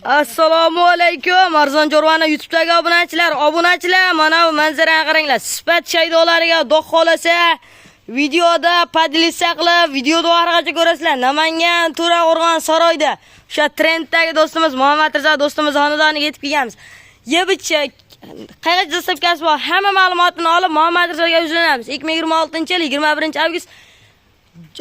Assalomu alaykum. Arzon Jorvani YouTube'dagi obunachilar, mana bu manzarani qaranglar. Sifat shaydolariga do'q xolasa, videoda padlisa qilib, videoda orqacha ko'rasizlar. Namangan To'raqo'rg'on saroyda o'sha trenddagi do'stimiz Muhammad Rizo do'stimiz xonadoniga yetib kelganmiz. Yebicha qayerga dastavkasi bor, hamma ma'lumotni olib Muhammad Rizoga uzlanamiz. 2026-yil 21-avgust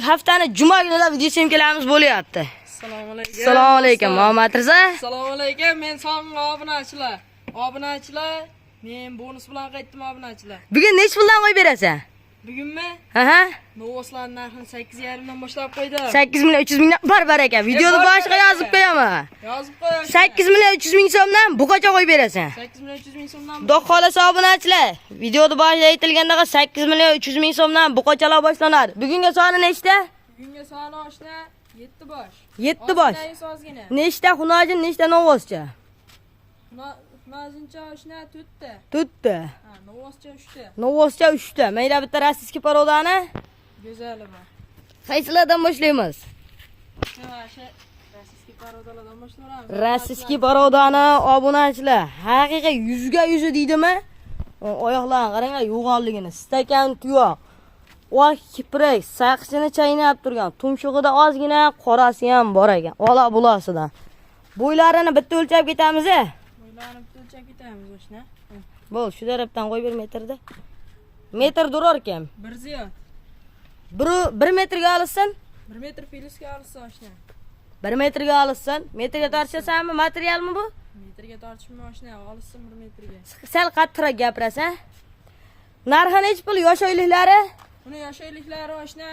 haftani juma kunida video semkalarimiz bo'lyapti. Assalomu alaykum Muhammad Rizo. Assalomu alaykum. Men sog'ingan obunachilar. Men bonus bilan qaytdim obunachilar. Bugun nech puldan qo'yib berasan? Bugunmi? Aha. Novoslar narxini 8,5 dan boshlab qo'ydim. 8 million 300 mingdan baraka. Videoda boshqa yozib qo'yaman. Yozib qo'yaman. 8 million 300 ming so'mdan buqacha qo'yib berasan. 8 million 300 ming so'mdan. Do'q xolasa obunachilar. Videoda boshida aytilgandaqa 8 million 300 ming so'mdan buqachalar boshlanadi. Bugungi soni nechta? Bugungi soni oshna 7 bosh. 7 bosh. Nechta xunojin, nechta novoscha? Xunojincha oshna 4 ta. 4 ta. Ha, novoscha 3 ta. Novoscha 3 ta. Mayda bitta rossiyskiy parodani. Go'zali bor. Qaysilardan boshlaymiz? Rossiyskiy parodalardan boshlaymiz. Rossiyskiy parodani obunachilar. Haqiqiy 100 ga 100 deydimi? Oyoqlarni qaranglar, yo'g'onligini. Stakan tuyoq. Oq kiprik, saqchini chaynab turgan. Tumshug'ida ozgina qorasi ham bor ekan. Ola bulosidan. Bo'ylarini bitta o'lchab ketamiz. Bo'ylarini bitta o'lchab ketamiz o'shna. Bo'l, shu tarafdan qo'y 1 metrda. Metr durar ekan. 1 ziyod. 1 metrga olsin. 1 metr filisga olsin oshna. 1 metrga olsin. Metrga tortishasanmi, materialmi bu? Metrga tortishmi oshna, olsin 1 metrga. Sal qattiqroq gapirasan. Narxi nech pul yosh oyliklari? Uni yosh oyliklari oshna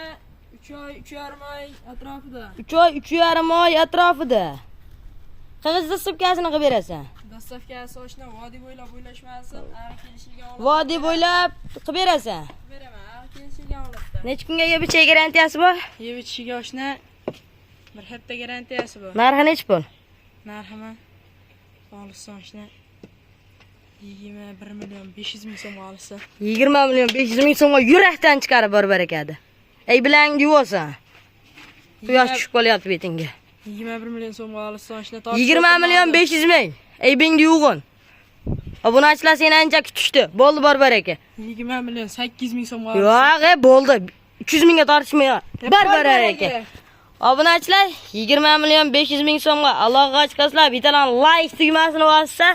3 oy, 3,5 oy atrofida. 3 oy, 3,5 oy atrofida. Qog'oz dastavkasini qilib berasan. Dastavkasi oshna vodiy bo'ylab o'ylashmasin, ag kelishiga olib. Vodiy bo'ylab qilib berasan. Beraman, ag kelishiga olibdi. Nech kunga yebicha garantiyasi bor? Yebichiga oshna 1 hafta garantiyasi bor. Narxi nech pul? Narximi? Olsin oshna 21 million 500 ming so'm olsin. 20 million 500 ming so'mga yurakdan chiqarib bor barakadi. Ey bilan yuvosan. Quyosh tushib qolyapti betingga. 21 million so'mga olsin oshna. 20 million 500 ming. Ey bingni yug'in. Obunachilar seni ancha kutishdi. Bo'ldi bor baraka. 20 million 800 ming so'mga olsin. Yo'q, bo'ldi. 300 mingga tortishmayman. Bor baraka. Obunachilar 20 million 500 ming so'mga Allohga ochqaslar bitalan like tugmasini bossa,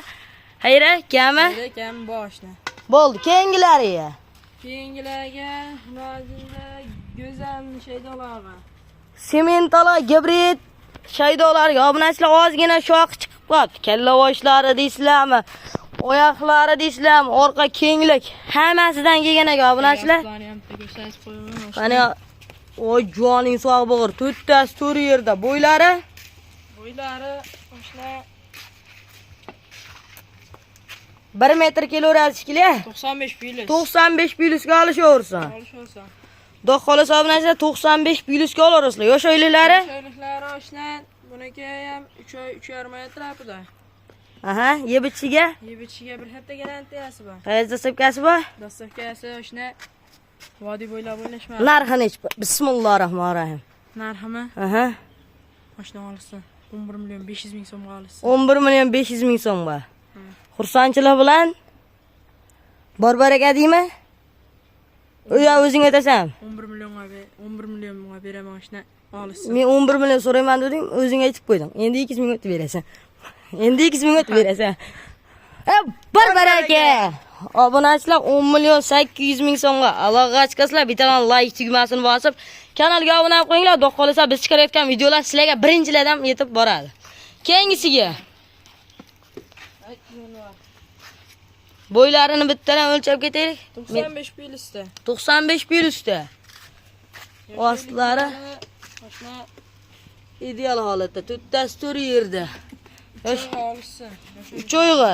hayra, kami? Hayra, kami boshna. Bo'ldi, keyingilariga. Keyingilarga xunojinda go'zal shaydolarga. Sementala gibrid shaydolarga obunachilar ozgina shoq chiqib qoldi. Kalla boshlari deysizlarmi? Oyoqlari deysizlarmi? Orqa kenglik hammasidan kelgan ekan obunachilar. Qani o joning sog' bo'g'ir, to'ttasi to'ri yerda. Bo'ylari oshna 1 metr kelaveradi shekilli. 95 pilis. 95 pilisga olishaversin. Do'q xolasa obunachilar 95 pilisga olaverasizlar. Yosh oyliklari? Yosh oyliklari oshna buniki ham 3 oy, 3,5 oy atrofida. Aha, yebichiga? Yebichiga 1 hafta garantiyasi bor. Qayerda dastavkasi bor? Dastavkasi oshna vodiy bo'ylab o'ylashmadi. Narxi nech? Bismillahirrohmanirrohim. Narximi? Aha. Oshna olsin. 11 million 500 ming so'mga olsin. 11 million 500 ming so'mga. Xursandchilar bilan bor baraka deymi? Uya o'zing aytasan. 11 millionga beraman oshna olsin. Men 11 million so'rayman dedim, o'zing aytib qo'yding. Endi 2 ming o'tib berasan. Endi 2 ming o'tib berasan. Bor baraka. Obunachilar 10 million 800 ming so'mga Allohga ochqaslar bitalan like tugmasini bosib, kanalga obuna bo'lib qo'yinglar. Do'q xolasa biz chiqarayotgan videolar sizlarga birinchilardan yetib boradi. Keyingisiga bo'ylarini bittadan o'lchab ketaylik. 95 pilisda. 95 pilisda. Ostlari oshna ideal holatda, to'ttasi to'ri yerda. Yosh olsin. 3 oyga.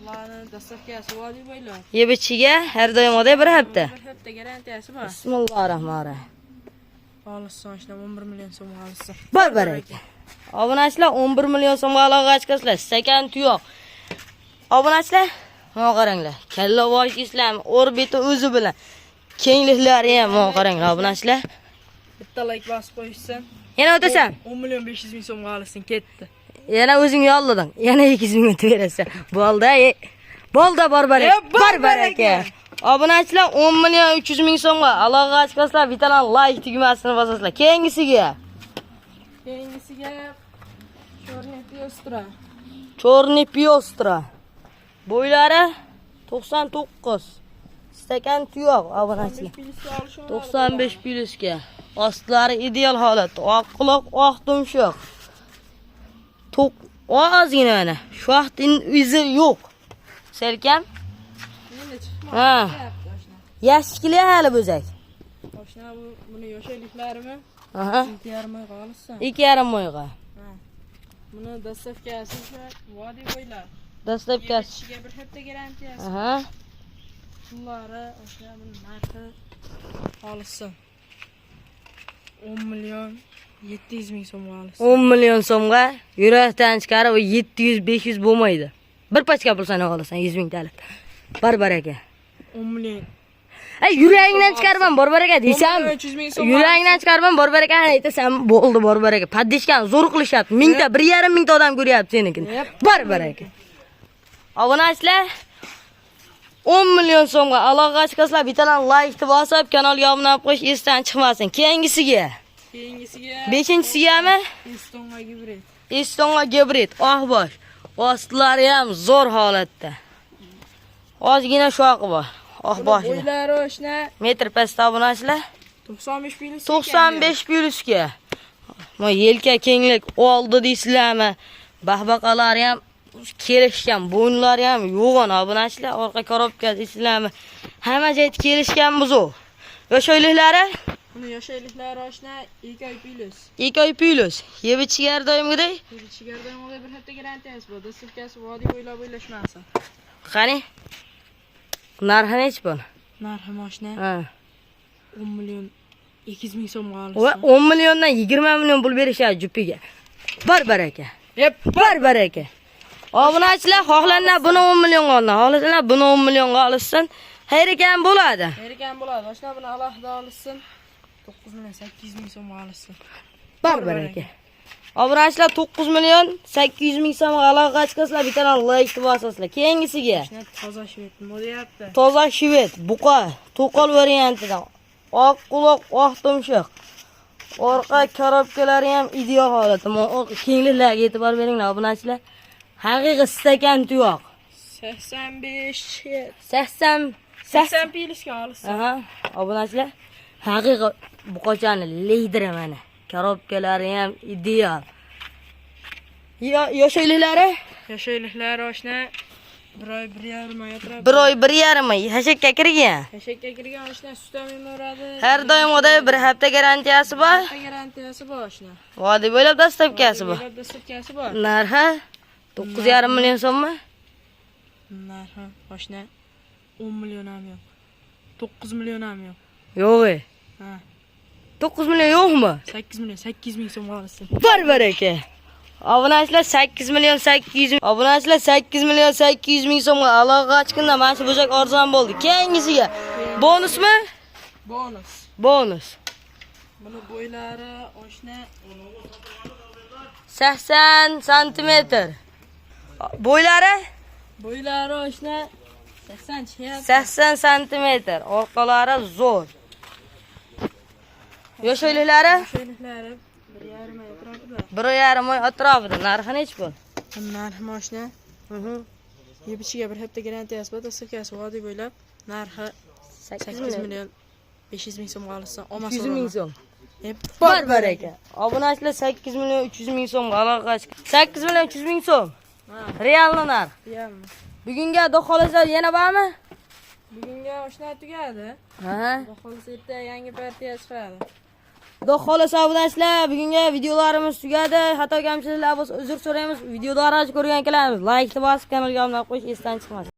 Ularning dastavkasi vodiy bo'ylab. Yebichiga har doim oday 1 hafta. 1 hafta garantiyasi bor. Bismillahirrohmanirrohim. Olsin oshna 11 million so'm olsin. Bor baraka. Obunachilar 11 million so'mga Allohga ochqaslar. Stakan tuyoq. Obunachilar, mana qaranglar. Kalla bosh islam, orbita o'zi bilan kengliklari ham mana qaranglar obunachilar. Bitta like bosib qo'yishsin. Yana o'tasan. 10 million 500 ming so'mga olsin, ketdi. yana o'zing yollading. Yana 200 ming berasan. Bo'ldi barbaraka. Barbaraka. Obunachilar 10 million 300 ming so'mga aloqa ochasizlar, Vitalan like tugmasini bosasizlar. Keyingisiga Chorniy Piostra. Bo'ylari 99. Stakan tuyoq obunachilar. 95 plyusga. Ostlari ideal holatda. Oq quloq, oq tumshuq. Ozgina mana. Shoxtin izi yo'q. Selkam? Ha. Yashikli hali bo'zak. Oshna buni yoshayliklarimi? Aha. 2,5 oyga olsan. 2,5 oyga. Ha. Buni dastavkasi vodiy bo'ylab. Dastavkasi. Kishiga bir hafta garantiyasi. Aha. Pullari oshna buni narxi olsin. 10 million 700 ming so'mga olsin. 10 million so'mga yurakdan chiqarib 700-500 bo'lmaydi. Bir pachka pulsani olasan 100 ming tal. Barbaraka. 10 million. Ay yuragingdan chiqarman barbaraka desam. 300 ming so'm. Yuragingdan chiqarman barbaraka aytasan bo'ldi barbaraka. Paddishkan zo'r qilishyapti. Mingta 1,5 mingta odam ko'ryapti senikini. Barbaraka. Obunachilar 10 million so'mga aloqa chiqasizlar, Vitalan like bosib, kanalga obuna bo'lib qo'yish esdan chiqmasin. Keyingisiga 5-chigami? Estonga gibrid, oqbosh. Ostlari ham zo'r holatda. Ozgina shoqi bor. Oqbosh. Bo'ylari oshna Metr past obunachilar 95 plyus. 95 plyusga. Mo yelka kenglik oldi deysizlarmi? Bahbaqalari ham kelishgan, bo'ynlari ham yo'g'on obunachilar, orqa korobka deysizlarmi? Hamma joyda kelishgan buzu. Yoshayliklari? Buni yoshayliklari oshna 2 oy plyus. 2 oy plyus. Yebichigar doimgidek? Yebichigar doimgidek bir hafta garantiyasi bor. Dastavkasi vodiy bo'ylab o'ylashmasa. Qani? Narxi nech bor? Narxi oshna Ha. 10 million 200 ming so'mga Va olsin. 10 milliondan 20 million pul berishadi jupiga. Barbaraka. Barbaraka. Obunachilar xohlanlar buni 10 millionga olsin, xohlanlar buni 10 millionga olsin. Xayrikan bo'ladi. Xayrikan bo'ladi. Oshna buni alohida olsin. 9 million 800 ming so'mga olsin. Barbaraka. Obunachilar 9 million 800 ming so'mga aloqa chiqasizlar, Vitalan like bosasizlar. Keyingisiga Oshna toza shvet bo'lyapti. toza shvet, buqa, to'qol variantidan. Oq quloq, oq tumshuq. Orqa korobkalari ham ideal holatda. Kengliklarga e'tibor beringlar obunachilar. Haqiqiy stakan tuyoq. 80 plyusga olsin. Aha, obunachilar. Haqiqiy buqochani leydira mana. Korobkalari ham ideal. Yoshayliklari? Yoshayliklari oshna 1 oy 1,5 oy atrofida. 1 oy 1,5 oy hashakka kirgan. Hashakka kirgan oshna sut ham emoradi. Har doim odam bir hafta garantiyasi bor. Hafta garantiyasi bor oshna. Vodiy bo'ylab dastavkasi bor. Dastavkasi bor. Narxi 9,5 million so'mmi? Narxi oshna 10 million ham yo'q. 9 million ham yo'q. Yo'q. Ha. 9 million yo'qmi? 8 million 800 ming so'm olsin. Barbaraka. Obunachilar 8 million 800 ming. Obunachilar 8 million 800 ming so'mga aloqa ochganda mana shu bo'zak arzon bo'ldi. Keyingisiga bonusmi? Bonus. Buni bo'ylari oshna 80 sm. Bo'ylari? Bo'ylari oshna 80 cm. 80 sm. Orqalari zo'r. Yoshayliklari? Yoshayliklari 1,5 oy atrofida. 1,5 oy atrofida. Narxi nech bu? Narxi oshna yebichiga bir hafta garantiyasi bor. Dastavkasi vodiy bo'ylab. Narxi 8 million 500 ming so'mga olsin. 200 ming so'm. Barbaraka. Obunachilar 8 million 300 ming so'mga aloqa chiqdi. 8 million 300 ming so'm. Realni narx. Realmi? Bugunga xudo xolasa yana bormi? Bugunga oshna tugadi. Ha. Xudo xolasa erta yangi partiya chiqadi. Xudo xolasa obunachilar, bugungi videolarimiz tugadi. Xato kamchiliklar bo'lsa uzr so'raymiz. Videolarni ko'rgan ekanlarmiz. Like bosib, kanalga obuna bo'lish esdan chiqmasin.